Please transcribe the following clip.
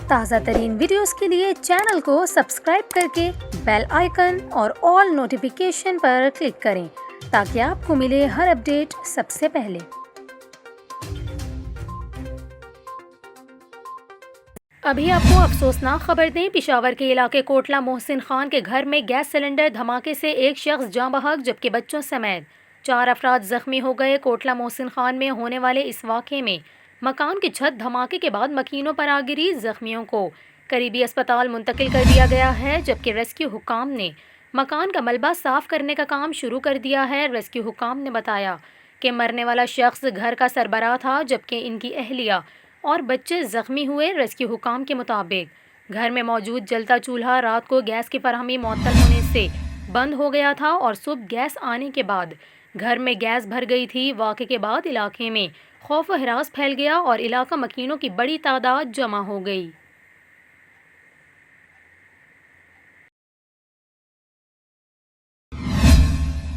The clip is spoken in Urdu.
تازہ ترین ویڈیوز کے لیے چینل کو سبسکرائب کر کے بیل آئیکن اور آل نوٹیفیکیشن پر کلک کریں تاکہ آپ کو ملے ہر اپڈیٹ سب سے پہلے۔ ابھی آپ کو افسوسناک خبر دیں، پشاور کے علاقے کوٹلہ محسن خان کے گھر میں گیس سلنڈر دھماکے سے ایک شخص جاں بحق جبکہ بچوں سمیت 4 افراد زخمی ہو گئے۔ کوٹلہ محسن خان میں ہونے والے اس واقعے میں مکان کی چھت دھماکے کے بعد مکینوں پر آ گری۔ زخمیوں کو قریبی اسپتال منتقل کر دیا گیا ہے جبکہ ریسکیو حکام نے مکان کا ملبہ صاف کرنے کا کام شروع کر دیا ہے۔ ریسکیو حکام نے بتایا کہ مرنے والا شخص گھر کا سربراہ تھا جبکہ ان کی اہلیہ اور بچے زخمی ہوئے۔ ریسکیو حکام کے مطابق گھر میں موجود جلتا چولہا رات کو گیس کی فراہمی معطل ہونے سے بند ہو گیا تھا اور صبح گیس آنے کے بعد گھر میں گیس بھر گئی تھی۔ واقعے کے بعد علاقے میں خوف و ہراس پھیل گیا اور علاقہ مکینوں کی بڑی تعداد جمع ہو گئی۔